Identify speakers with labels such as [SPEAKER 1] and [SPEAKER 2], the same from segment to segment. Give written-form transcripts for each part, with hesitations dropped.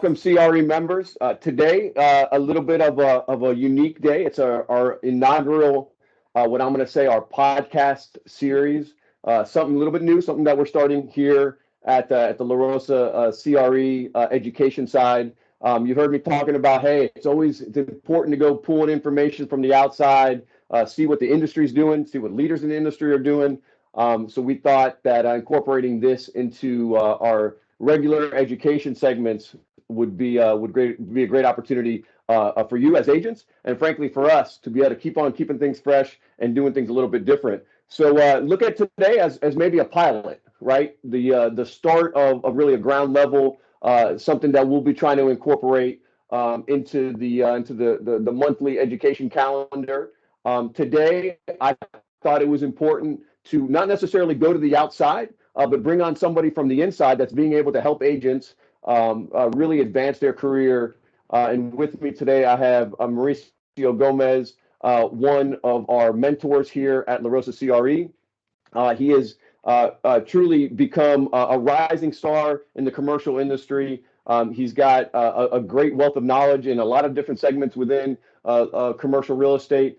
[SPEAKER 1] welcome CRE members. Today, a little bit of a unique day. It's our inaugural, what I'm going to say, our podcast series. Something a little bit new, something that we're starting here at the La Rosa CRE education side. You've heard me talking about, hey, it's important to go pull in information from the outside, see what the industry's doing, see what leaders in the industry are doing. So we thought that incorporating this into our regular education segments would be a great opportunity for you as agents, and frankly for us to be able to keep on keeping things fresh and doing things a little bit different. So look at today as maybe a pilot, right? The start of really a ground level, something that we'll be trying to incorporate into the monthly education calendar. Today, I thought it was important to not necessarily go to the outside, but bring on somebody from the inside that's being able to help agents really advance their career. And with me today, I have Mauricio Gomez, one of our mentors here at La Rosa CRE. He has truly become a rising star in the commercial industry. He's got a great wealth of knowledge in a lot of different segments within commercial real estate.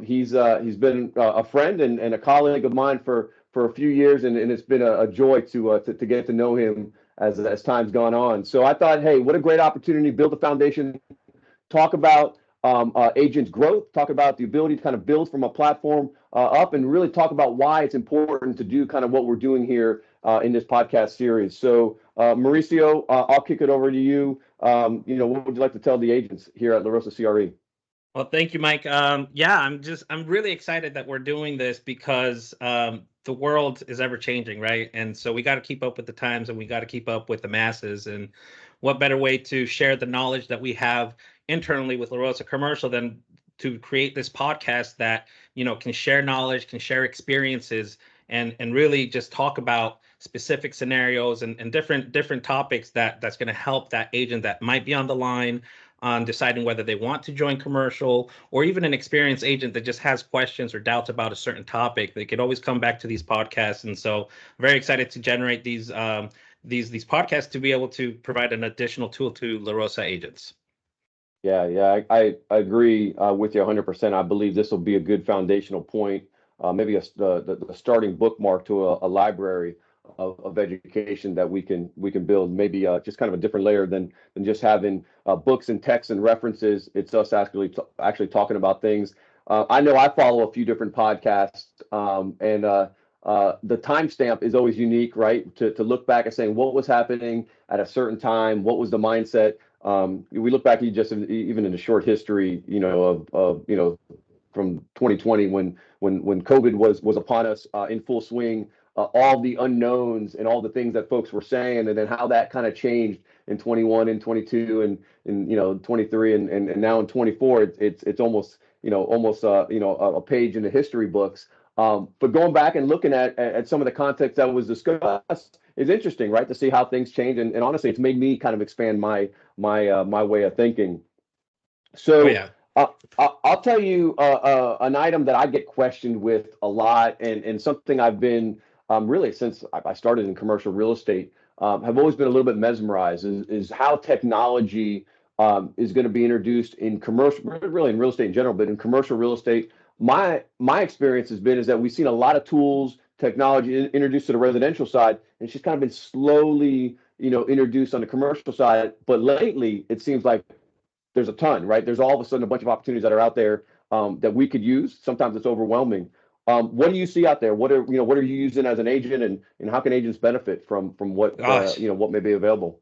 [SPEAKER 1] He's been a friend and a colleague of mine for a few years, and it's been a joy to get to know him as time's gone on. So I thought, hey, what a great opportunity, build a foundation, talk about agents' growth, talk about the ability to kind of build from a platform up, and really talk about why it's important to do kind of what we're doing here in this podcast series. So Mauricio, I'll kick it over to you. What would you like to tell the agents here at La Rosa CRE?
[SPEAKER 2] Well, thank you, Mike. I'm really excited that we're doing this because the world is ever changing, right? And so we got to keep up with the times, and we got to keep up with the masses. And what better way to share the knowledge that we have internally with La Rosa Commercial than to create this podcast that, can share knowledge, can share experiences, and really just talk about specific scenarios and different topics that's going to help that agent that might be on the line on deciding whether they want to join commercial, or even an experienced agent that just has questions or doubts about a certain topic. They could always come back to these podcasts. And so very excited to generate these podcasts to be able to provide an additional tool to La Rosa agents.
[SPEAKER 1] Yeah, I agree with you 100%. I believe this will be a good foundational point, maybe the starting bookmark to a library of education that we can build. Maybe just kind of a different layer than just having books and texts and references. It's us actually talking about things. I know I follow a few different podcasts, and the timestamp is always unique, right? To look back and saying what was happening at a certain time, what was the mindset. We look back even in the short history, of from 2020 when COVID was upon us in full swing, all the unknowns and all the things that folks were saying, and then how that kind of changed in 21 and 22 and 23 and now in 24. It's almost a page in the history books. But going back and looking at some of the context that was discussed is interesting, right? To see how things change, and honestly, it's made me kind of expand my way of thinking. So, I'll tell you an item that I get questioned with a lot, and something I've been really since I started in commercial real estate, have always been a little bit mesmerized is how technology is going to be introduced in commercial, really in real estate in general, but in commercial real estate. My experience has been is that we've seen a lot of tools, technology introduced to the residential side, and it's just kind of been slowly, introduced on the commercial side. But lately, it seems like there's a ton, right? There's all of a sudden a bunch of opportunities that are out there that we could use. Sometimes it's overwhelming. What do you see out there? What are you using as an agent, and how can agents benefit from what what may be available?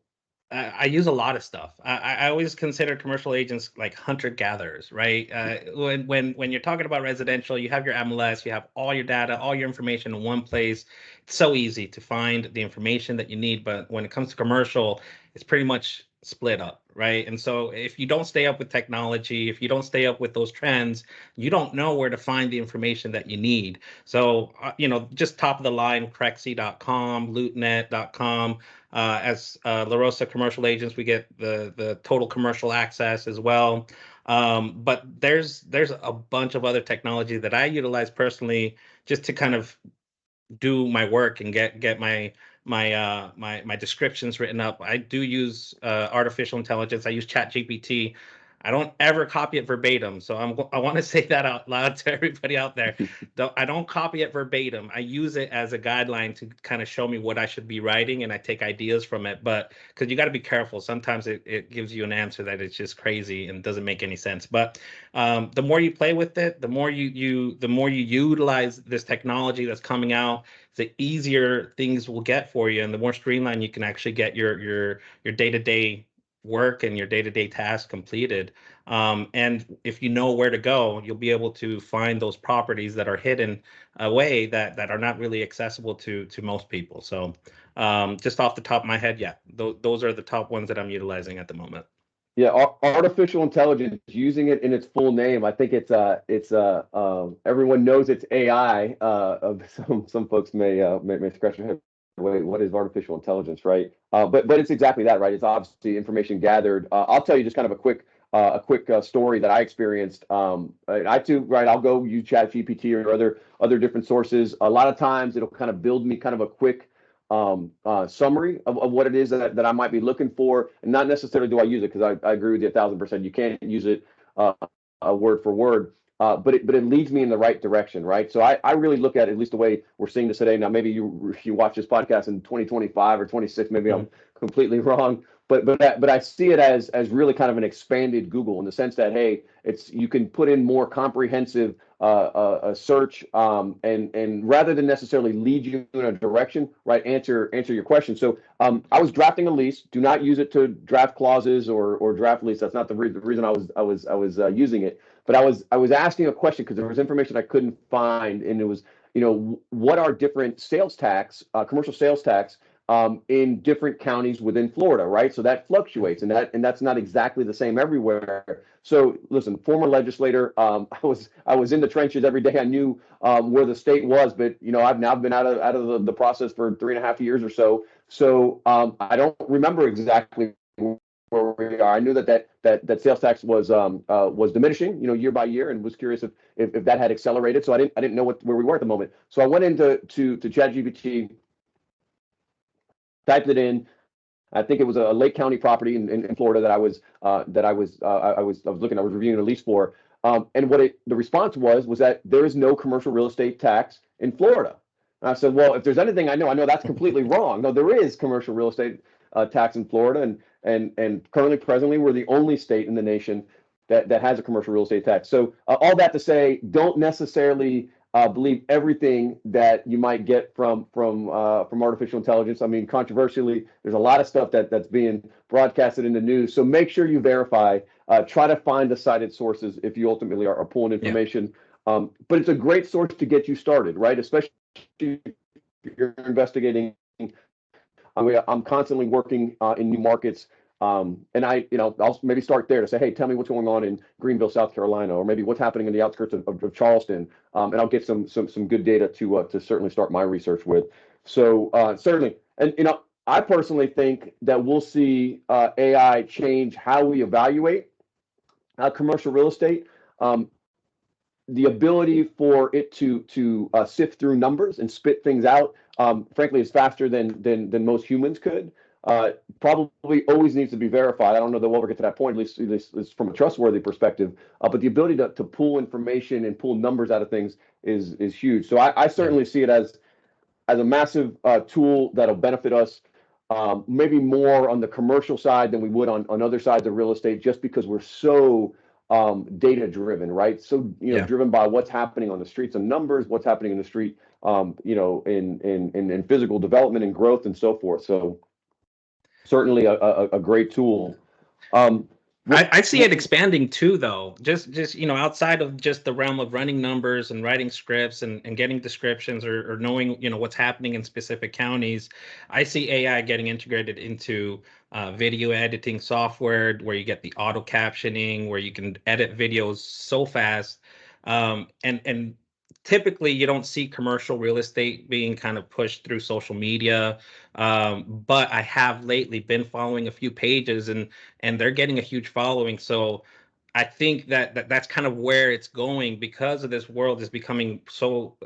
[SPEAKER 2] I use a lot of stuff. I always consider commercial agents like hunter gatherers, right? When you're talking about residential, you have your MLS, you have all your data, all your information in one place. It's so easy to find the information that you need. But when it comes to commercial, it's pretty much split up, right? And so if you don't stay up with technology, if you don't stay up with those trends, you don't know where to find the information that you need. So, just top of the line, Crexy.com, LootNet.com. As La Rosa commercial agents, we get the total commercial access as well. But there's a bunch of other technology that I utilize personally just to kind of do my work and get my my descriptions written up. I do use artificial intelligence. I use ChatGPT. I don't ever copy it verbatim. So I want to say that out loud to everybody out there. I don't copy it verbatim. I use it as a guideline to kind of show me what I should be writing, and I take ideas from it. But because you got to be careful, sometimes it gives you an answer that is just crazy and doesn't make any sense. But the more you play with it, the more the more you utilize this technology that's coming out, the easier things will get for you, and the more streamlined you can actually get your day-to-day work and your day-to-day tasks completed. And if you know where to go, you'll be able to find those properties that are hidden away that are not really accessible to most people. So just off the top of my head, yeah, those are the top ones that I'm utilizing at the moment.
[SPEAKER 1] Yeah, artificial intelligence, using it in its full name. I think everyone knows it's AI. Some folks may scratch their head. Wait, what is artificial intelligence, right? But it's exactly that, right? It's obviously information gathered. I'll tell you just kind of a quick story that I experienced. I too, right? I'll go use ChatGPT or other different sources. A lot of times, it'll kind of build me kind of a quick summary of what it is that I might be looking for, and not necessarily do I use it, because I agree with you 1,000%. You can't use it word for word, but it leads me in the right direction, right? So I really look at least the way we're seeing this today. Now, maybe you watch this podcast in 2025 or 26, maybe I'm completely wrong, but I see it as really kind of an expanded Google, in the sense that, hey, you can put in more comprehensive a search, and rather than necessarily lead you in a direction, right, answer your question. So I was drafting a lease. Do not use it to draft clauses or draft lease. That's not the reason I was using it. But I was asking a question because there was information I couldn't find, and it was, what are different sales tax, commercial sales tax, in different counties within Florida, right? So that fluctuates, and that's not exactly the same everywhere. So listen, former legislator, I was in the trenches every day. I knew where the state was, but I've now been out of the process for 3.5 years or so. So I don't remember exactly where we are. I knew that sales tax was diminishing, year by year, and was curious if that had accelerated. So I didn't know where we were at the moment. So I went into ChatGPT, typed it in. I think it was a Lake County property in Florida that I was reviewing a lease for. And the response was that there is no commercial real estate tax in Florida. And I said, well, if there's anything I know that's completely wrong. No, there is commercial real estate tax in Florida, and presently, we're the only state in the nation that has a commercial real estate tax. So all that to say, don't necessarily believe everything that you might get from artificial intelligence. I mean, controversially, there's a lot of stuff that's being broadcasted in the news. So make sure you verify. Try to find the cited sources if you ultimately are pulling information. Yeah. But it's a great source to get you started, right? Especially if you're investigating. I'm constantly working in new markets. And I'll maybe start there to say, hey, tell me what's going on in Greenville, South Carolina, or maybe what's happening in the outskirts of Charleston. And I'll get some good data to certainly start my research with. So certainly, and I personally think that we'll see AI change how we evaluate commercial real estate. The ability for it to sift through numbers and spit things out, frankly, is faster than most humans could. Probably always needs to be verified. I don't know that we'll ever get to that point, at least from a trustworthy perspective. But the ability to pull information and pull numbers out of things is huge. So I certainly see it as a massive tool that'll benefit us, maybe more on the commercial side than we would on other sides of real estate, just because we're so data driven, right? So driven by what's happening on the streets and numbers, what's happening in the street, in physical development and growth and so forth. So certainly a great tool.
[SPEAKER 2] I see it expanding too, though. Just outside of just the realm of running numbers and writing scripts and getting descriptions or knowing what's happening in specific counties. I see AI getting integrated into video editing software, where you get the auto captioning, where you can edit videos so fast, and typically you don't see commercial real estate being kind of pushed through social media, but I have lately been following a few pages, and they're getting a huge following. So I think that's kind of where it's going, because of this world is becoming so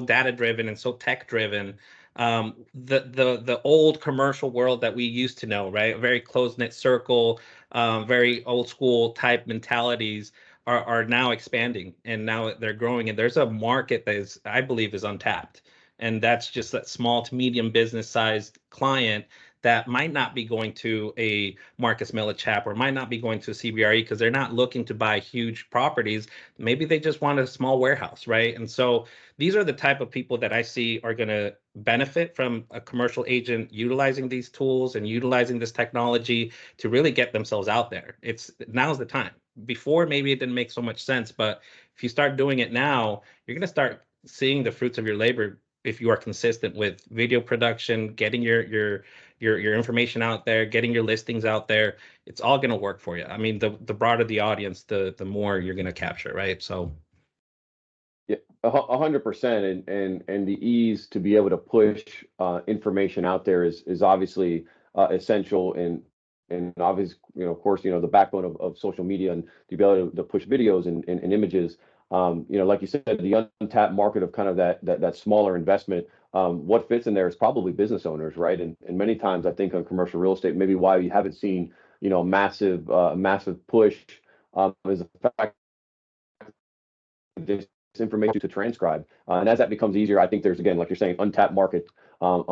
[SPEAKER 2] data driven and so tech driven. The old commercial world that we used to know, right? A very close knit circle, very old school type mentalities are now expanding, and now they're growing, and there's a market that is, I believe, is untapped, and that's just that small to medium business sized client that might not be going to a Marcus Millichap or might not be going to a CBRE because they're not looking to buy huge properties. Maybe they just want a small warehouse, right? And so these are the type of people that I see are going to benefit from a commercial agent utilizing these tools and utilizing this technology to really get themselves out there. It's now's the time. Before, maybe it didn't make so much sense, but if you start doing it now, you're going to start seeing the fruits of your labor if you are consistent with video production, getting your information out there, getting your listings out there. It's all going to work for you. I mean, the broader the audience, the more you're going to capture, right? So
[SPEAKER 1] Yeah, 100%, and the ease to be able to push information out there is obviously essential, and obvious, of course, the backbone of social media and the ability to push videos and images. Like you said, the untapped market of kind of that smaller investment. What fits in there is probably business owners, right? And many times I think on commercial real estate, maybe why you haven't seen massive push is the fact this information to transcribe. And as that becomes easier, I think there's, again, like you're saying, untapped market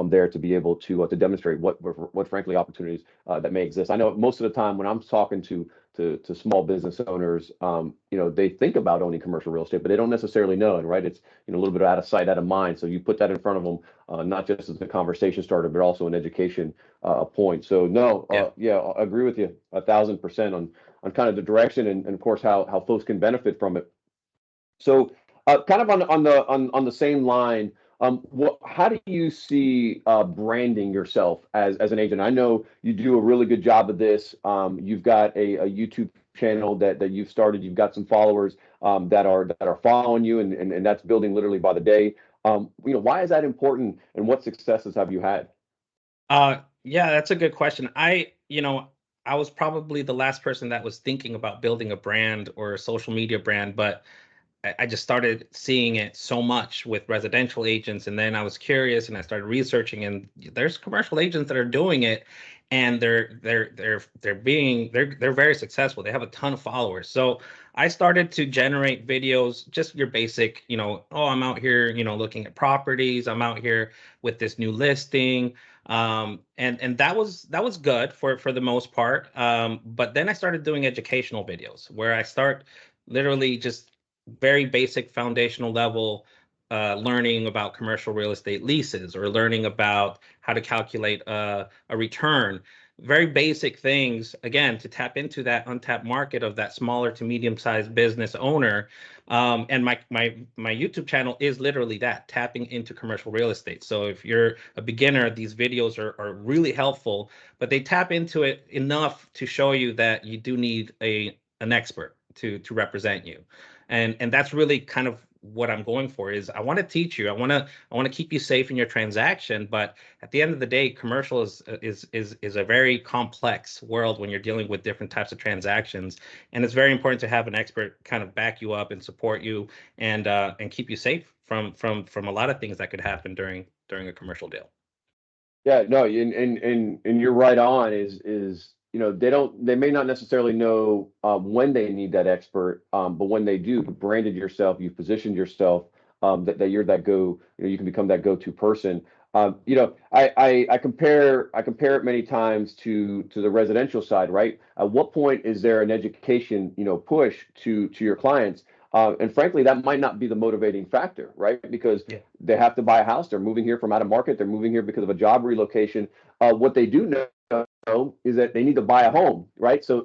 [SPEAKER 1] there to be able to demonstrate what frankly opportunities that may exist. I know most of the time when I'm talking to small business owners, they think about owning commercial real estate, but they don't necessarily know. And right, it's a little bit out of sight, out of mind. So you put that in front of them, not just as a conversation starter, but also an education point. So no,
[SPEAKER 2] yeah.
[SPEAKER 1] yeah, I agree with you 1,000% on kind of the direction and of course how folks can benefit from it. So, kind of on the same line, how do you see branding yourself as an agent? I know you do a really good job of this. You've got a YouTube channel that you've started. You've got some followers that are following you, and that's building literally by the day. Why is that important, and what successes have you had?
[SPEAKER 2] Yeah, that's a good question. I was probably the last person that was thinking about building a brand or a social media brand, but I just started seeing it so much with residential agents, and then I was curious and I started researching, and there's commercial agents that are doing it, and they're very successful. They have a ton of followers. So I started to generate videos, just your basic, oh, I'm out here, looking at properties. I'm out here with this new listing. And that was good for the most part. But then I started doing educational videos where I start literally just very basic foundational level learning about commercial real estate leases or learning about how to calculate a return. Very basic things, again, to tap into that untapped market of that smaller to medium sized business owner. And my YouTube channel is literally that, tapping into commercial real estate. So if you're a beginner, these videos are really helpful, but they tap into it enough to show you that you do need an expert to represent you, and that's really kind of what I'm going for. Is I want to teach you, I want to keep you safe in your transaction, but at the end of the day, commercial is a very complex world when you're dealing with different types of transactions, and it's very important to have an expert kind of back you up and support you and keep you safe from a lot of things that could happen during a commercial deal.
[SPEAKER 1] Yeah, no, and you're right on. Is they may not necessarily know when they need that expert, but when they do, you've branded yourself, you've positioned yourself, that you're that you can become that go-to person. I compare it many times to the residential side, right? At what point is there an education push to your clients? And frankly, that might not be the motivating factor, right? Because
[SPEAKER 2] Yeah.
[SPEAKER 1] they have to buy a house. They're moving here from out of market. They're moving here because of a job relocation. What they do know is that they need to buy a home, right? So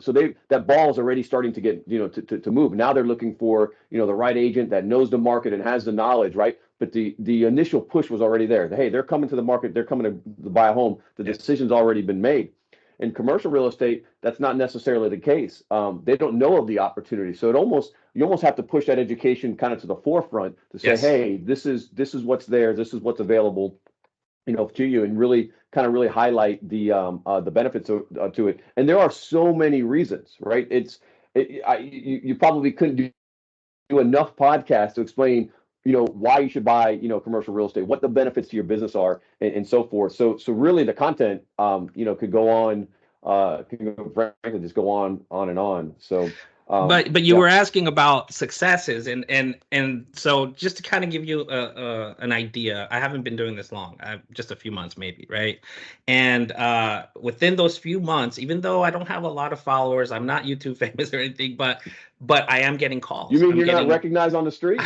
[SPEAKER 1] that ball is already starting to get to move. Now they're looking for the right agent that knows the market and has the knowledge, right? But the initial push was already there. Hey, they're coming to the market. They're coming to buy a home. The
[SPEAKER 2] Yeah.
[SPEAKER 1] decision's already been made. In commercial real estate, that's not necessarily the case. They don't know of the opportunity, so you almost have to push that education kind of to the forefront to say,
[SPEAKER 2] Yes.
[SPEAKER 1] hey, this is what's there, this is what's available, to you, and really highlight the benefits to it. And there are so many reasons, right? You probably couldn't do enough podcasts to explain, why you should buy, commercial real estate, what the benefits to your business are, and so forth. So really the content, could go on, frankly just go on and on. So,
[SPEAKER 2] But you
[SPEAKER 1] yeah.
[SPEAKER 2] were asking about successes, and so just to kind of give you an idea, I haven't been doing this long, just a few months maybe, right? And within those few months, even though I don't have a lot of followers, I'm not YouTube famous or anything, but I am getting
[SPEAKER 1] You
[SPEAKER 2] calls.
[SPEAKER 1] mean
[SPEAKER 2] I'm
[SPEAKER 1] you're not
[SPEAKER 2] getting
[SPEAKER 1] recognized on the street?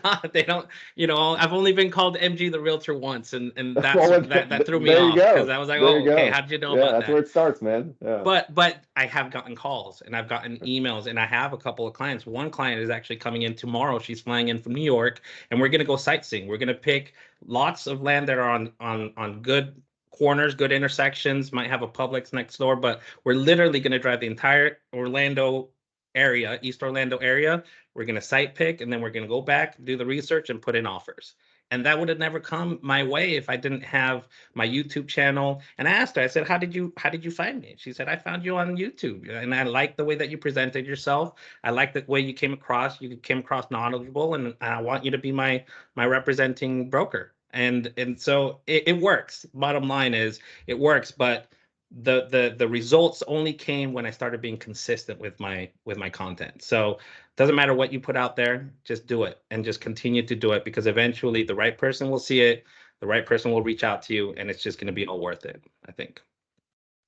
[SPEAKER 2] not they don't, I've only been called MG the realtor once, and
[SPEAKER 1] Well,
[SPEAKER 2] that threw me
[SPEAKER 1] there you
[SPEAKER 2] off because
[SPEAKER 1] go.
[SPEAKER 2] I was like,
[SPEAKER 1] There
[SPEAKER 2] oh,
[SPEAKER 1] you
[SPEAKER 2] okay,
[SPEAKER 1] go.
[SPEAKER 2] how did you know
[SPEAKER 1] Yeah,
[SPEAKER 2] about
[SPEAKER 1] that's where
[SPEAKER 2] that?
[SPEAKER 1] it starts, man. Yeah.
[SPEAKER 2] But I have gotten calls and I've gotten emails and I have a couple of clients. One client is actually coming in tomorrow. She's flying in from New York and we're going to go sightseeing. We're going to pick lots of land that are on good corners, good intersections, might have a Publix next door, but we're literally going to drive the entire Orlando area, East Orlando area. We're going to site pick and then we're going to go back, do the research and put in offers. And that would have never come my way if I didn't have my YouTube channel. And I asked her, I said, how did you find me? She said, I found you on YouTube. And I like the way that you presented yourself. I like the way you came across. You came across knowledgeable, and I want you to be my representing broker. And so it works. Bottom line is it works, but the results only came when I started being consistent with my content. So doesn't matter what you put out there, just do it and just continue to do it, because eventually the right person will see it, the right person will reach out to you, and it's just going to be all worth it, I think.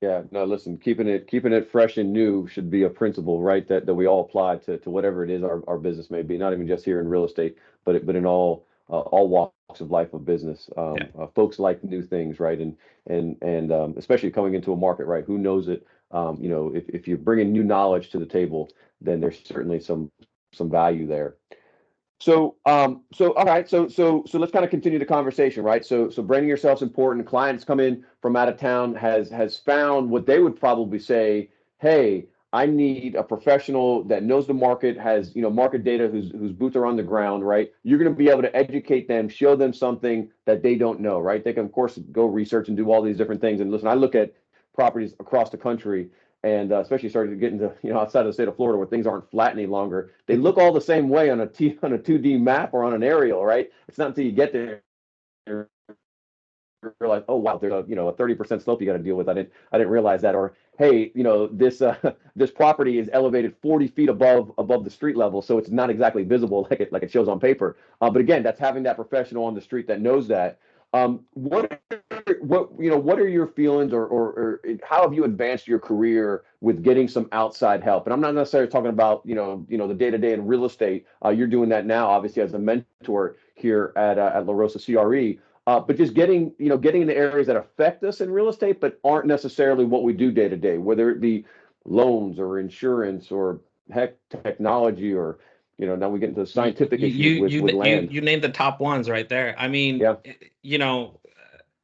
[SPEAKER 1] Yeah, no, listen, keeping it fresh and new should be a principle, right? That we all apply to whatever it is our business may be, not even just here in real estate, but in all walks of life of business.
[SPEAKER 2] Yeah.
[SPEAKER 1] Folks like new things, right? And especially coming into a market, right? Who knows it? If you're bringing new knowledge to the table, then there's certainly some value there. So all right, so let's kind of continue the conversation, right? So branding yourself's important. Clients come in from out of town has found what they would probably say, hey, I need a professional that knows the market, has market data, whose boots are on the ground, right? You're going to be able to educate them, show them something that they don't know, right? They can of course go research and do all these different things. And listen, I look at properties across the country, and especially starting to get into outside of the state of Florida where things aren't flat any longer. They look all the same way on a 2D map or on an aerial, right? It's not until you get there you're like, oh wow, there's a 30% slope you got to deal with. I didn't realize that. Or hey, this this property is elevated 40 feet above the street level, so it's not exactly visible like it shows on paper. But again, that's having that professional on the street that knows that. What are your feelings, or how have you advanced your career with getting some outside help? And I'm not necessarily talking about the day to day in real estate. You're doing that now, obviously, as a mentor here at La Rosa CRE. But just getting in the areas that affect us in real estate, but aren't necessarily what we do day to day, whether it be loans or insurance or heck technology, or now we get into
[SPEAKER 2] You
[SPEAKER 1] scientific
[SPEAKER 2] you
[SPEAKER 1] issues with
[SPEAKER 2] you you
[SPEAKER 1] land.
[SPEAKER 2] you named the top ones right there. I mean,
[SPEAKER 1] Yeah.
[SPEAKER 2] you know,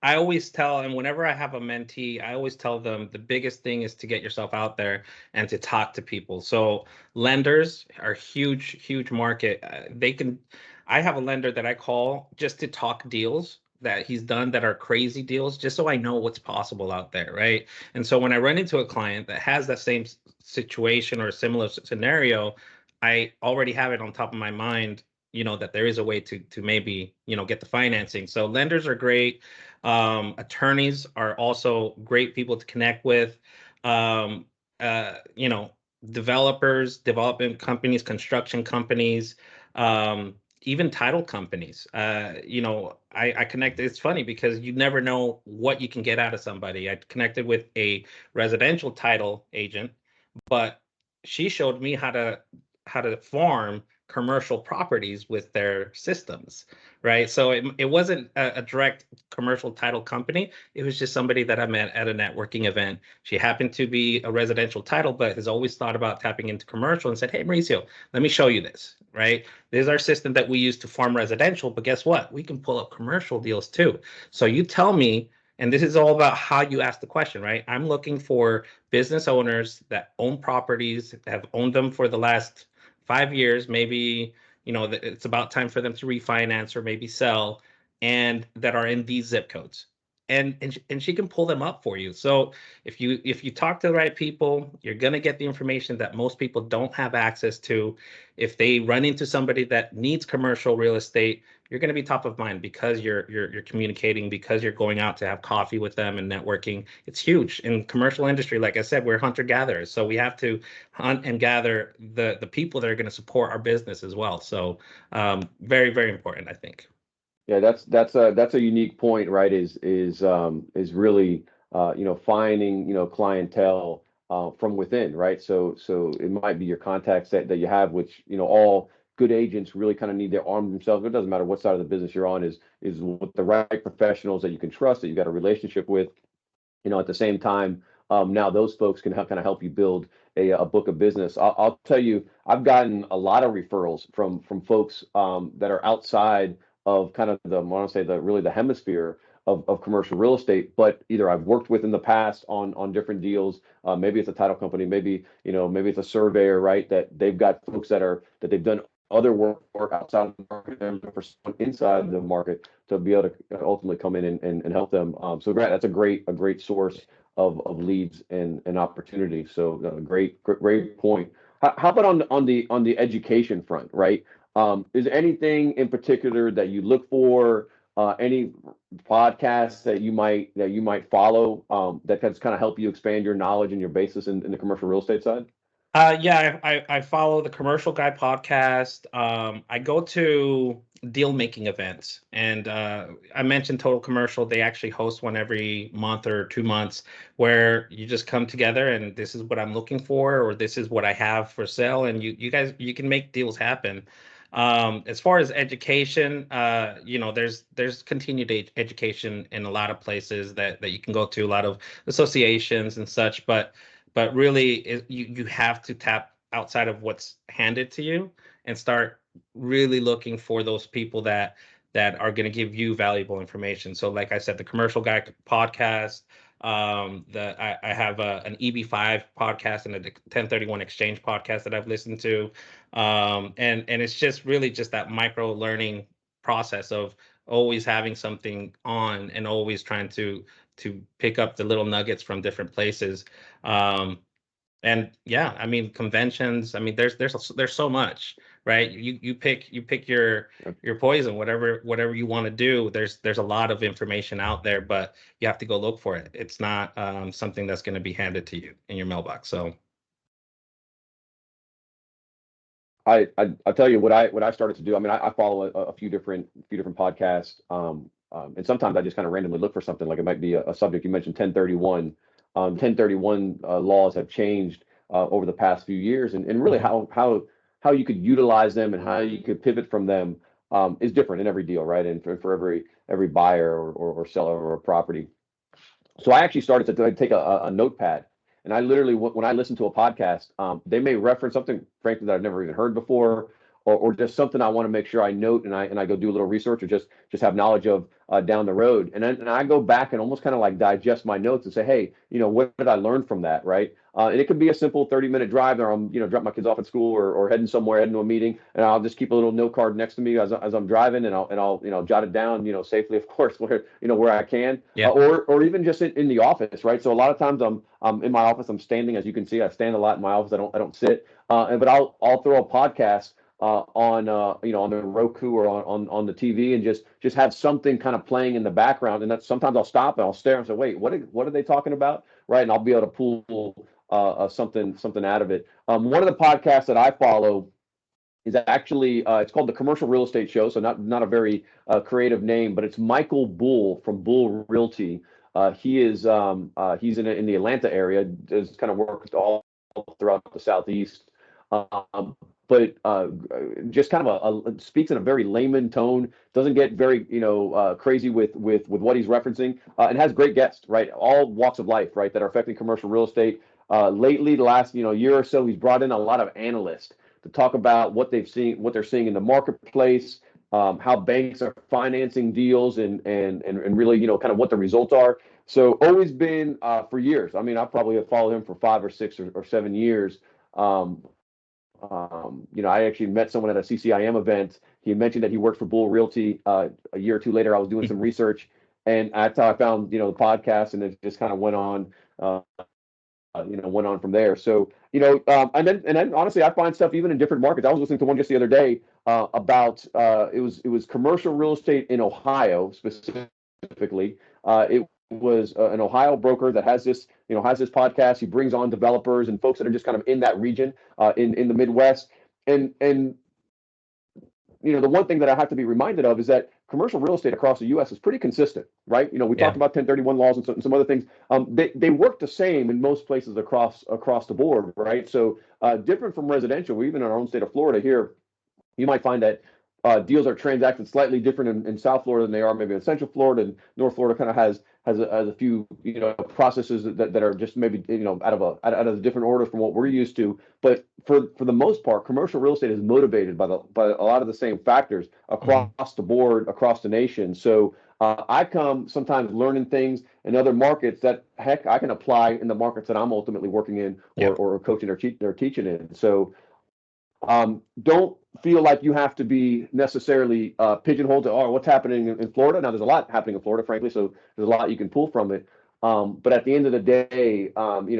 [SPEAKER 2] I always tell, and whenever I have a mentee, I always tell them the biggest thing is to get yourself out there and to talk to people. So lenders are huge, huge market. I have a lender that I call just to talk deals that he's done that are crazy deals, just so I know what's possible out there, right? And so when I run into a client that has that same situation or a similar scenario, I already have it on top of my mind, that there is a way to maybe, get the financing. So lenders are great. Attorneys are also great people to connect with. Um, uh, you know, Developers, development companies, construction companies, even title companies. I connected. It's funny because you never know what you can get out of somebody. I connected with a residential title agent, but she showed me how to farm commercial properties with their systems, right? So it wasn't a direct commercial title company. It was just somebody that I met at a networking event. She happened to be a residential title, but has always thought about tapping into commercial and said, hey, Mauricio, let me show you this, right? This is our system that we use to farm residential, but guess what? We can pull up commercial deals too. So you tell me, and this is all about how you ask the question, right? I'm looking for business owners that own properties, have owned them for the last 5 years, maybe, it's about time for them to refinance or maybe sell, and that are in these zip codes. and she can pull them up for you. So if you talk to the right people, you're going to get the information that most people don't have access to. If they run into somebody that needs commercial real estate, you're going to be top of mind because you're communicating, because you're going out to have coffee with them and networking. It's huge in commercial industry. Like I said, we're hunter gatherers, so we have to hunt and gather the people that are going to support our business as well. So very, very important, I think.
[SPEAKER 1] Yeah, that's a unique point, right? Is really finding clientele from within, right? So it might be your contacts that you have, which all good agents really kind of need to arm themselves. It doesn't matter what side of the business you're on, is with the right professionals that you can trust, that you've got a relationship with. At the same time, now those folks can help kind of help you build a book of business. I'll tell you, I've gotten a lot of referrals from folks that are outside of kind of I want to say the hemisphere of commercial real estate, but either I've worked with in the past on different deals. Maybe it's a title company, maybe it's a surveyor, right? That they've got folks that they've done other work outside of the market and for someone inside the market to be able to ultimately come in and help them. So Grant, that's a great source of leads and opportunity. So great point. How about on the education front, right? Is there anything in particular that you look for? Any podcasts that you might follow that can kind of help you expand your knowledge and your basis in the commercial real estate side?
[SPEAKER 2] Yeah, I follow the Commercial Guy podcast. I go to deal making events, and I mentioned Total Commercial. They actually host one every month or 2 months where you just come together and this is what I'm looking for, or this is what I have for sale, and you guys you can make deals happen. As far as education, there's continued education in a lot of places that you can go to, a lot of associations and such, but really you have to tap outside of what's handed to you and start really looking for those people that are going to give you valuable information. So like I said, the Commercial Guy podcast, I have an EB5 podcast and a 1031 exchange podcast that I've listened to, and it's just really just that micro learning process of always having something on and always trying to pick up the little nuggets from different places. um and yeah, I mean, conventions, I mean, there's so much, right? You pick your poison, whatever you want to do. There's a lot of information out there, but you have to go look for it. It's not something that's going to be handed to you in your mailbox. So
[SPEAKER 1] I'll tell you what I started to do. I mean, I follow a few different podcasts, and sometimes I just kind of randomly look for something. Like it might be a subject you mentioned, 1031. 1031 laws have changed over the past few years, and really
[SPEAKER 2] mhm.
[SPEAKER 1] how you could utilize them and how you could pivot from them is different in every deal, right? And for every buyer or seller or a property. So I actually started to take a notepad, and I literally, when I listen to a podcast, they may reference something, frankly, that I've never even heard before, or just something I want to make sure I note, and I go do a little research, or just have knowledge of down the road, and I go back and almost kind of like digest my notes and say, hey, what did I learn from that, right? And it could be a simple 30-minute drive, or I'm drop my kids off at school, or heading somewhere, heading to a meeting, and I'll just keep a little note card next to me as I'm driving, and I'll jot it down, safely, of course, where I can,
[SPEAKER 2] Yeah.
[SPEAKER 1] or even just in the office, right? So a lot of times I'm in my office, I'm standing, as you can see, I stand a lot in my office. I don't sit, but I'll throw a podcast on the Roku or on the TV, and just have something kind of playing in the background, and that's sometimes I'll stop and I'll stare and say, wait, what are they talking about, right? And I'll be able to pull something out of it. One of the podcasts that I follow is actually it's called the Commercial Real Estate Show. So not a very creative name, but it's Michael Bull from Bull Realty. He's in the Atlanta area. Does kind of work all throughout the Southeast. Um, but just kind of speaks in a very layman tone. Doesn't get very crazy with what he's referencing, and has great guests, right? All walks of life, right, that are affecting commercial real estate. Lately, the last year or so, he's brought in a lot of analysts to talk about what they're seeing in the marketplace, how banks are financing deals, and really, kind of what the results are. So always been for years. I mean, I probably have followed him for 5 or 6 or 7 years. Um, I actually met someone at a CCIM event. He mentioned that he worked for Bull Realty. A year or two later, I was doing some research. And that's how I found, the podcast, and it just kind of went on. Went on from there. So, and then honestly, I find stuff even in different markets. I was listening to one just the other day about it was commercial real estate in Ohio specifically. It was an Ohio broker that has this podcast. He brings on developers and folks that are just kind of in that region, in the Midwest. And the one thing that I have to be reminded of is that commercial real estate across the U.S. is pretty consistent, right? We talked
[SPEAKER 2] Yeah.
[SPEAKER 1] about 1031 laws and some other things. They work the same in most places across the board, right? So different from residential, even in our own state of Florida here, you might find that deals are transacted slightly different in South Florida than they are maybe in Central Florida, and North Florida kind of has a few processes that are just maybe out of a different order from what we're used to. But for the most part, commercial real estate is motivated by a lot of the same factors
[SPEAKER 2] Mhm.
[SPEAKER 1] across the board, across the nation. So I come sometimes learning things in other markets that heck I can apply in the markets that I'm ultimately working in
[SPEAKER 2] Yeah.
[SPEAKER 1] or coaching or teaching in. So don't feel like you have to be necessarily pigeonholed to, oh, what's happening in Florida. Now, there's a lot happening in Florida, frankly, so there's a lot you can pull from it. But at the end of the day,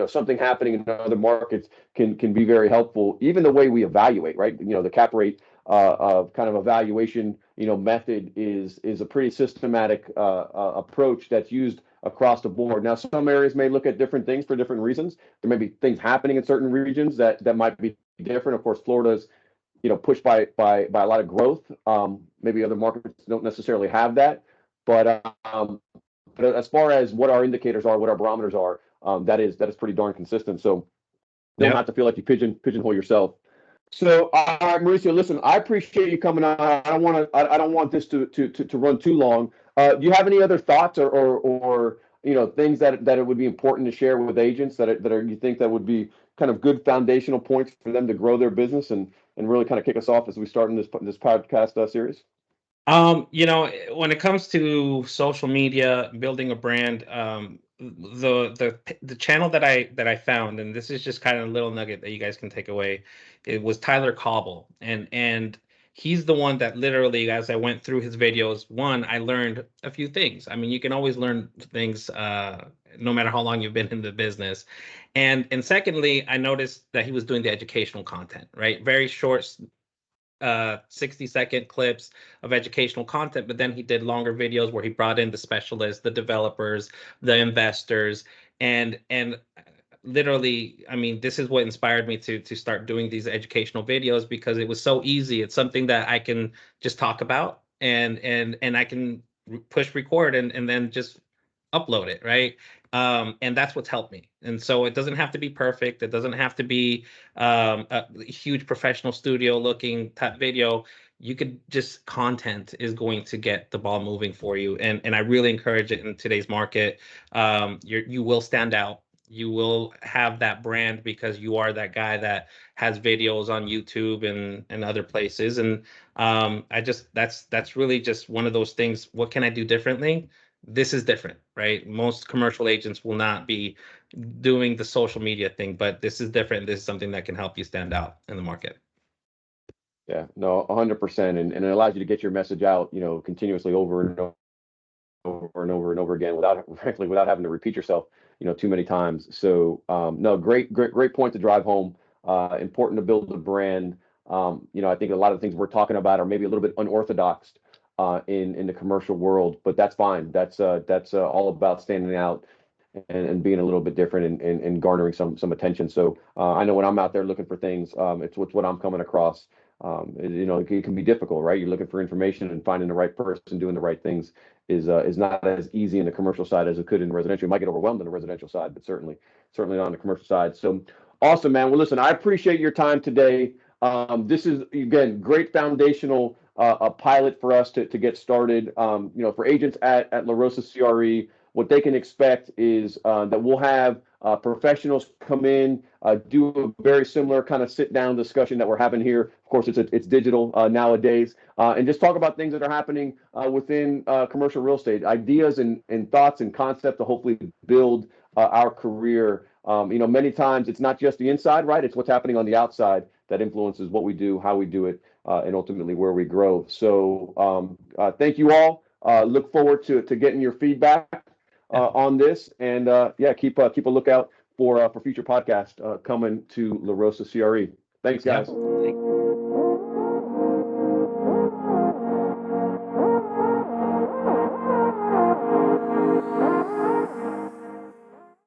[SPEAKER 1] something happening in other markets can be very helpful. Even the way we evaluate, right? The cap rate kind of evaluation, method is a pretty systematic approach that's used across the board. Now, some areas may look at different things for different reasons. There may be things happening in certain regions that might be different. Of course, Florida's pushed by a lot of growth. Maybe other markets don't necessarily have that, but as far as what our indicators are, what our barometers are, that is pretty darn consistent. So don't
[SPEAKER 2] Yep.
[SPEAKER 1] have to feel like you pigeonhole yourself. So, all right, Mauricio, listen, I appreciate you coming on. I don't want this to run too long. Do you have any other thoughts or things that it would be important to share with agents that are you think that would be kind of good foundational points for them to grow their business and really kind of kick us off as we start in this podcast series?
[SPEAKER 2] When it comes to social media, building a brand, the channel that I found, and this is just kind of a little nugget that you guys can take away, it was Tyler Cobble, and he's the one that literally, as I went through his videos, one, I learned a few things. I mean, you can always learn things, no matter how long you've been in the business, and secondly, I noticed that he was doing the educational content, right? Very short 60-second clips of educational content, but then he did longer videos where he brought in the specialists, the developers, the investors, and literally, I mean, this is what inspired me to start doing these educational videos, because it was so easy. It's something that I can just talk about, and I can push record and then just upload it, right? And that's what's helped me. And so it doesn't have to be perfect. It doesn't have to be a huge professional studio looking type video. You could just, content is going to get the ball moving for you. And I really encourage it in today's market. You will stand out. You will have that brand because you are that guy that has videos on YouTube and other places. And that's really just one of those things. What can I do differently? This is different, right? Most commercial agents will not be doing the social media thing, but this is different. This is something that can help you stand out in the market.
[SPEAKER 1] Yeah, no, 100%, and it allows you to get your message out, continuously over and over and over and over again without, frankly, without having to repeat yourself, too many times. So, no, great point to drive home. Important to build a brand. I think a lot of the things we're talking about are maybe a little bit unorthodox in the commercial world, but that's fine. That's all about standing out and being a little bit different and garnering some attention. So I know when I'm out there looking for things, it's what I'm coming across. It can be difficult, right? You're looking for information and finding the right person doing the right things is not as easy in the commercial side as it could in residential. You might get overwhelmed in the residential side, but certainly on the commercial side. So awesome, man. Well, listen, I appreciate your time today. This is again great foundational a pilot for us to get started. For agents at La Rosa CRE, what they can expect is that we'll have professionals come in, do a very similar kind of sit down discussion that we're having here. Of course, it's digital nowadays, and just talk about things that are happening within commercial real estate, ideas and thoughts and concepts to hopefully build our career. Many times it's not just the inside, right? It's what's happening on the outside that influences what we do, how we do it, and ultimately where we grow. So thank you all. Look forward to getting your feedback on this, and yeah, keep a lookout for future podcasts coming to La Rosa CRE. Thanks,
[SPEAKER 2] Yeah.
[SPEAKER 1] guys.